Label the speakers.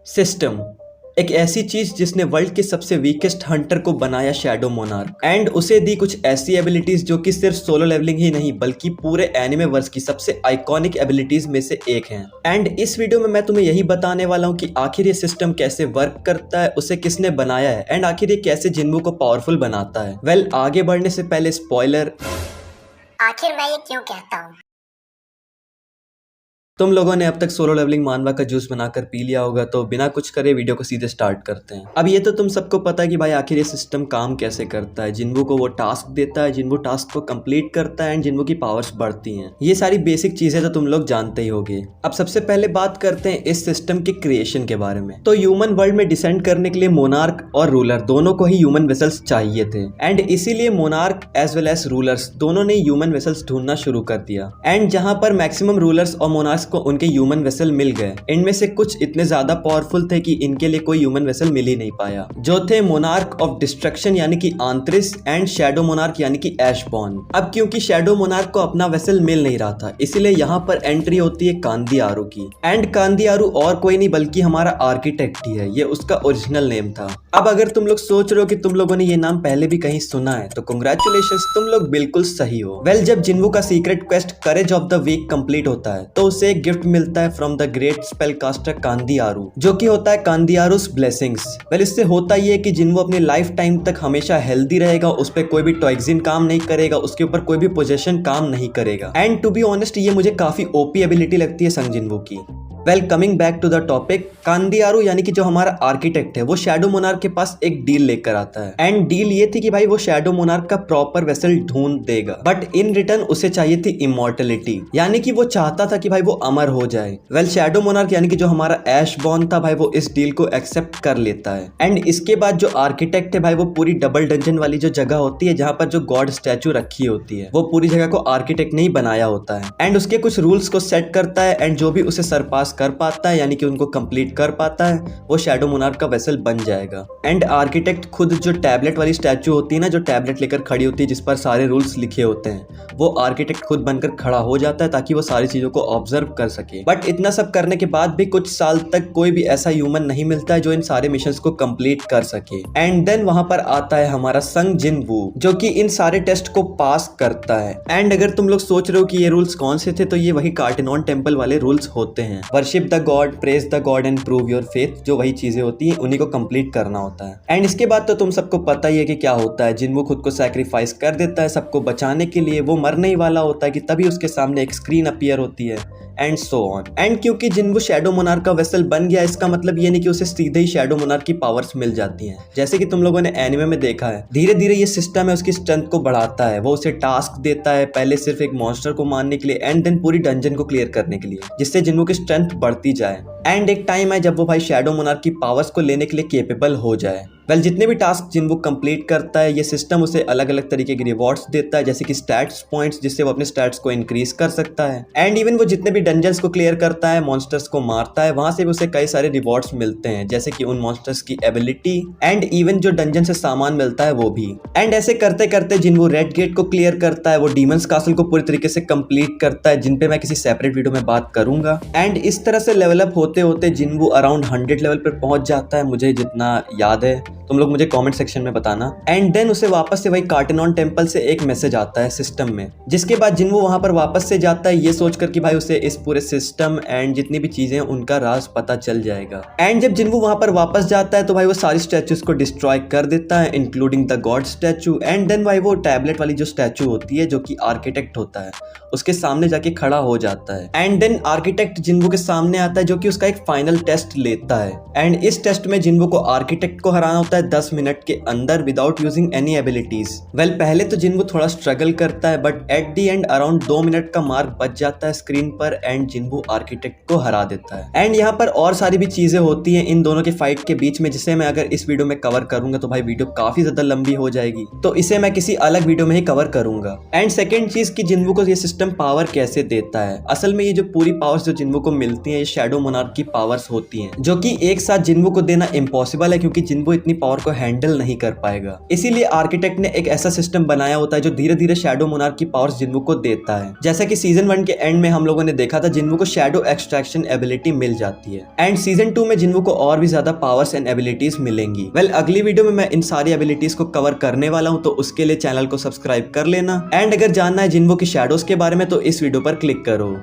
Speaker 1: System एक ऐसी चीज जिसने वर्ल्ड के सबसे वीकेस्ट हंटर को बनाया शैडो मोनार्क एंड उसे दी कुछ ऐसी एबिलिटीज जो कि सिर्फ सोलो लेवलिंग ही नहीं बल्कि पूरे एनिमे वर्स की सबसे आइकॉनिक एबिलिटीज में से एक हैं। एंड इस वीडियो में मैं तुम्हें यही बताने वाला हूँ कि आखिर ये सिस्टम कैसे वर्क करता है, उसे किसने बनाया है एंड आखिर ये कैसे जिन्वू को पावरफुल बनाता है। वेल, आगे बढ़ने से पहले स्पॉइलर,
Speaker 2: आखिर मैं ये क्यों कहता हूँ।
Speaker 1: तुम लोगों ने अब तक सोलो लेवलिंग मानवा का जूस बनाकर पी लिया होगा, तो बिना कुछ करे वीडियो को सीधे स्टार्ट करते हैं। अब ये तो तुम सबको पता है कि भाई आखिर ये सिस्टम काम कैसे करता है। जिन्वू को वो टास्क देता है, जिन्वू टास्क को कंप्लीट करता है एंड जिन्वू की पावर्स बढ़ती हैं। ये सारी बेसिक चीजें तो तुम लोग जानते ही होगे। अब सबसे पहले बात करते हैं इस सिस्टम के क्रिएशन के बारे में। तो ह्यूमन वर्ल्ड में डिसेंड करने के लिए मोनार्क और रूलर दोनों को ही ह्यूमन वेसल्स चाहिए थे एंड इसीलिए monarch as well as rulers दोनों ने ह्यूमन वेसल्स ढूंढना शुरू कर दिया। एंड जहां पर मैक्सिमम रूलर्स और मोनार्क्स को उनके ह्यूमन वेसल मिल गए, इनमें से कुछ इतने ज्यादा पावरफुल थे कि इनके लिए कोई ह्यूमन वेसल मिल ही नहीं पाया, जो थे मोनार्क ऑफ डिस्ट्रक्शन यानी कि आंत्रिस एंड शैडो मोनार्क यानी कि ऐशबॉर्न। अब क्योंकि शैडो मोनार्क को अपना वेसल मिल नहीं रहा था, इसीलिए यहाँ पर एंट्री होती है कांदियारू की। एंड कांदियारू और कोई नहीं बल्कि हमारा आर्किटेक्ट ही है, ये उसका ओरिजिनल नेम था। अब अगर तुम लोग सोच रहे हो कि तुम लोगों ने ये नाम पहले भी कहीं सुना है, तो कांग्रेचुलेशंस, तुम लोग बिल्कुल सही हो। वेल, जब जिन्वू का secret quest courage of the week complete होता है तो उसे एक गिफ्ट मिलता है from the great spell caster Kandiaru, जो कि होता है कांदियारूस ब्लेसिंग्स। वेल, इससे होता ये है कि जिन्वू अपनी लाइफ टाइम तक हमेशा हेल्दी रहेगा, उस पर कोई भी टॉक्सिन काम नहीं करेगा, उसके ऊपर कोई भी पोजेशन काम नहीं करेगा। एंड टू बी ऑनेस्ट, ये मुझे काफी ओपी एबिलिटी लगती है संग जिन्वू की। Well, coming back to the topic, Kandiaru यानी कि जो हमारा आर्किटेक्ट है वो शैडो मोनार्क के पास एक डील लेकर आता है। एंड डील ये थी कि भाई वो शैडो मोनार्क का प्रॉपर वेसल ढूंढ देगा, बट इन रिटर्न उसे चाहिए थी इमॉर्टलिटी, यानी कि वो चाहता था कि भाई वो अमर हो जाए। वेल, शैडो मोनार्क यानी कि जो हमारा ऐशबॉर्न था भाई, वो इस डील को एक्सेप्ट कर लेता है। एंड इसके बाद जो आर्किटेक्ट है भाई, वो पूरी डबल डंजन वाली जो जगह होती है जहां पर जो गॉड स्टैचू रखी होती है, वो पूरी जगह को आर्किटेक्ट ने ही बनाया होता है। एंड उसके कुछ रूल्स को सेट करता है एंड जो भी उसे सरपास कर पाता है यानी कि उनको कंप्लीट कर पाता है, वो शैडो मोनार्क का वेसल बन जाएगा। एंड आर्किटेक्ट खुद जो टैबलेट वाली स्टैचू होती है ना, जो टैबलेट लेकर खड़ी होती है जिस पर सारे रूल्स लिखे होते हैं, वो आर्किटेक्ट खुद बनकर खड़ा हो जाता है ताकि वो सारी चीजों को ऑब्जर्व कर सके। बट इतना सब करने के बाद भी कुछ साल तक कोई भी ऐसा ह्यूमन नहीं मिलता है जो इन सारे मिशंस को कंप्लीट कर सके। एंड देन वहां पर आता है हमारा संग जिन्वू, जो कि इन सारे टेस्ट को पास करता है। एंड अगर तुम लोग सोच रहे हो कि ये रूल्स कौन से थे, तो ये वही कार्टेनॉन टेम्पल वाले रूल्स होते हैं। Worship the God, praise the God and prove your faith, जो वही चीजें होती हैं, उन्हीं को कंप्लीट करना होता है। एंड इसके बाद तो तुम सबको पता ही है कि क्या होता है। जिन्वू खुद को सैक्रिफाइस कर देता है सबको बचाने के लिए। वो मरने ही वाला होता है कि तभी उसके सामने एक स्क्रीन अपीयर होती है एंड सो ऑन। एंड क्योंकि जिन्वू शैडो मोनार्क का वेसल बन गया, इसका मतलब ये नहीं कि उसे सीधे ही शैडो मोनार्क की पावर्स मिल जाती हैं। जैसे कि तुम लोगों ने एनिमे में देखा है, धीरे धीरे ये सिस्टम है उसकी स्ट्रेंथ को बढ़ाता है। वो उसे टास्क देता है, पहले सिर्फ एक मॉन्स्टर को मारने के लिए एंड देन पूरी डंजन को क्लियर करने के लिए, जिससे जिन्वू की स्ट्रेंथ बढ़ती जाए। एंड एक टाइम है जब वो भाई शैडो मोनार्क की पावर्स को लेने के लिए केपेबल हो जाए। वेल, जितने भी टास्क जिन्वू कंप्लीट करता है, ये सिस्टम उसे अलग अलग तरीके के रिवॉर्ड्स देता है, जैसे कि स्टैट्स पॉइंट्स, जिससे वो अपने स्टैट्स को इंक्रीज कर सकता है। एंड इवन वो जितने भी डंजन्स को क्लियर करता है, मॉन्स्टर्स को मारता है, वहां से भी उसे कई सारे रिवॉर्ड्स मिलते हैं, जैसे कि उन मॉन्स्टर्स की एबिलिटी एंड इवन जो डंजन से सामान मिलता है वो भी। एंड ऐसे करते करते जिन्वू रेड गेट को क्लियर करता है, वो डीमंस कासल को पूरी तरीके से कंप्लीट करता है, जिन पे मैं किसी सेपरेट वीडियो में बात करूंगा। एंड इस तरह से लेवल अप होते होते जिन्वू अराउंड 100 लेवल पर पहुंच जाता है, मुझे जितना याद है। तुम लोग मुझे कमेंट सेक्शन में बताना। एंड देन उसे वापस से वही कार्टेनॉन टेम्पल से एक मैसेज आता है सिस्टम में, जिसके बाद जिन्वू वहां पर वापस से जाता है ये सोचकर कि भाई उसे इस पूरे सिस्टम एंड जितनी भी चीजें हैं उनका राज पता चल जाएगा। एंड जब जिन्वू वहां पर वापस जाता है तो भाई वो सारी स्टैचूज को डिस्ट्रॉय कर देता है, including the god statue. And then भाई वो टैबलेट वाली जो स्टैचू होती है, जो कि आर्किटेक्ट होता है, उसके सामने जाके खड़ा हो जाता है। एंड देन आर्किटेक्ट जिन्वू के सामने आता है, जो कि उसका एक फाइनल टेस्ट लेता है। एंड इस टेस्ट में जिन्वू को आर्किटेक्ट को हराना होता है 10 मिनट के अंदर without using any abilities. Well, पहले तो जिन्वू थोड़ा स्ट्रगल करता है, but at the and around 2 minute का मार्क बच जाता है स्क्रीन पर एंड जिन्वू आर्किटेक्ट को हरा देता है। एंड यहाँ पर और सारी भी चीजें होती हैं इन दोनों के फाइट के बीच में, जिसे मैं अगर इस वीडियो में कवर करूंगा तो भाई वीडियो काफी ज्यादा लंबी हो जाएगी, तो इसे मैं किसी अलग वीडियो में ही कवर करूंगा। एंड सेकेंड चीज कि जिन्वू को ये सिस्टम पावर कैसे देता है। असल में ये जो पूरी पावर्स जो जिन्वू को मिलती है, ये शैडो मोनार्क मोनार्क की पावर्स होती हैं, जो कि एक साथ जिन्वू को देना इम्पॉसिबल है क्योंकि जिन्वू इतनी पावर को हैंडल नहीं कर पाएगा। इसीलिए आर्किटेक्ट ने एक ऐसा सिस्टम बनाया होता है जो धीरे धीरे शैडो मोनार्क की पावर्स जिन्वू को देता है। जैसा कि सीजन 1 के एंड में हम लोगों ने देखा था, जिन्वू को शैडो एक्सट्रैक्शन एबिलिटी मिल जाती है एंड सीजन 2 में जिन्वू को और भी ज्यादा पावर्स एंड एबिलिटीज मिलेंगी। अगली वीडियो में मैं इन सारी एबिलिटीज को कवर करने वाला हूं, तो उसके लिए चैनल को सब्सक्राइब कर लेना एंड अगर जानना है जिन्वू की शैडोज के बारे में तो इस वीडियो पर क्लिक करो।